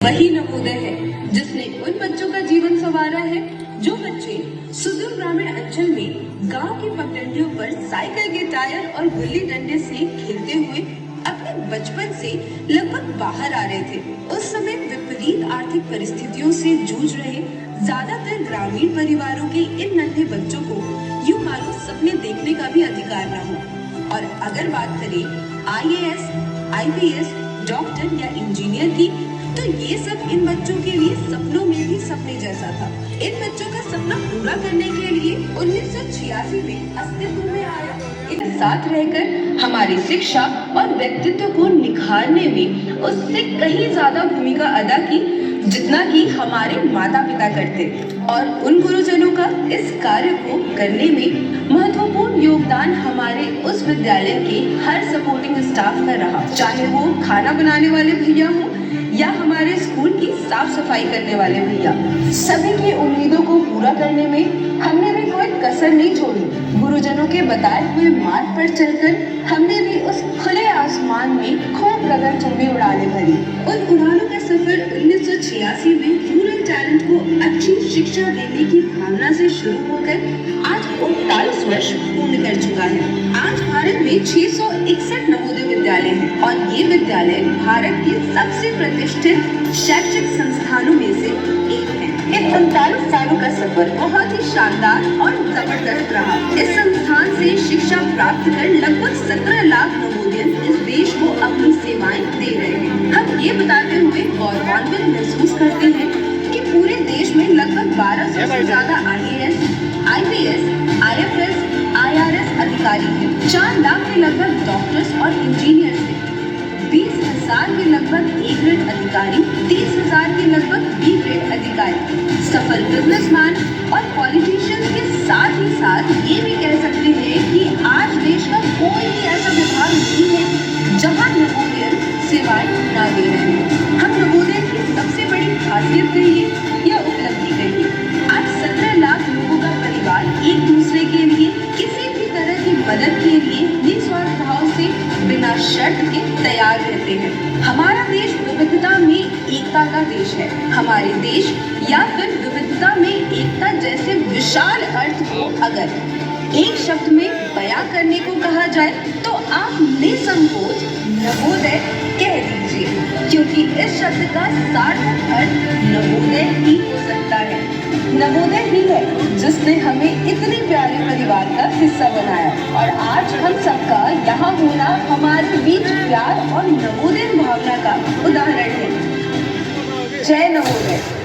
वही नवोदय है जिसने उन बच्चों का जीवन संवारा है जो बच्चे सुदूर ग्रामीण अंचल में गांव की पगडंडियों पर साइकिल के टायर और गुल्ली डंडे से खेलते हुए अपने बचपन से लगभग बाहर आ रहे थे। उस समय विपरीत आर्थिक परिस्थितियों से जूझ रहे ज्यादातर ग्रामीण परिवारों के इन नन्हे बच्चों को यूं मानो सपने देखने का भी अधिकार न हो। और अगर बात करें IAS, IPS, डॉक्टर या इंजीनियर की, तो ये सब इन बच्चों के लिए सपनों में भी सपने जैसा था। इन बच्चों का सपना पूरा करने के लिए 1986 में अस्तित्व में आया। इनके साथ रहकर हमारी शिक्षा और व्यक्तित्व को निखारने में उससे कहीं ज्यादा भूमिका अदा की जितना कि हमारे माता पिता करते। और उन गुरुजनों का इस कार्य को करने में महत्वपूर्ण योगदान हमारे उस विद्यालय के हर सपोर्टिंग स्टाफ का रहा, चाहे वो खाना बनाने वाले भैया हों या हमारे स्कूल की साफ सफाई करने वाले भैया। सभी की उम्मीदों को पूरा करने में हमने भी कोई कसर नहीं छोड़ी। गुरुजनों के बताए हुए मार्ग पर चलकर हमने भी उस खुले आसमान में खूब गगनचुंबी उड़ाने भरी। उन उड़ानों का सफर 1986 में रूरल टैलेंट को अच्छी शिक्षा देने की भावना से शुरू होकर आज 39 वर्ष पूर्ण कर चुका है। आज भारत में 661 नवोदय विद्यालय हैं और ये विद्यालय भारत के सबसे प्रतिष्ठित शैक्षिक संस्थानों में से एक है। इन 39 सालों का सफर बहुत ही शानदार और जबरदस्त रहा। इस संस्थान से शिक्षा प्राप्त कर लगभग 17 लाख नवोदय इस देश को अपनी सेवाएं दे रहे हैं। हम ये बताते हुए गौरवान्वित महसूस करते हैं कि पूरे देश में लगभग 1200 से ज्यादा IAS, IPS, IFS, IRS अधिकारी हैं। 4 लाख के लगभग डॉक्टर्स और इंजीनियर्स हैं। 20,000 के लगभग A ग्रेड अधिकारी, 30,000 के लगभग B ग्रेड अधिकारी सफल बिजनेसमैन और पॉलिटिशियंस के साथ ही साथ ये भी कह सकते हैं कि आज देश का कोई भी ऐसा विभाग नहीं है जहां नवोदय सेवाएं ना दे रहे हैं। हम नवोदय की सबसे बड़ी खासियत कहिए या उपलब्धि कहिए, आज 17 लाख लोगों का परिवार एक दूसरे के लिए किसी भी तरह की मदद के लिए निस्वार्थ भाव से बिना शर्त के तैयार रहते हैं। हमारा देश विविधता में एकता का देश है। हमारे देश या फिर विविधता में एकता जैसे विशाल अर्थ को अगर एक शब्द में बयां करने को कहा जाए तो आप निसंकोच नवोदय कह दीजिए, क्योंकि इस शब्द का सार्थक अर्थ नवोदय ही हो सकता है। नवोदय ही है जिसने हमें इतने प्यारे परिवार का हिस्सा बनाया और आज हम सबका यहाँ होना हमारे बीच प्यार और नवोदय भावना का उदाहरण है। जय नवोदय।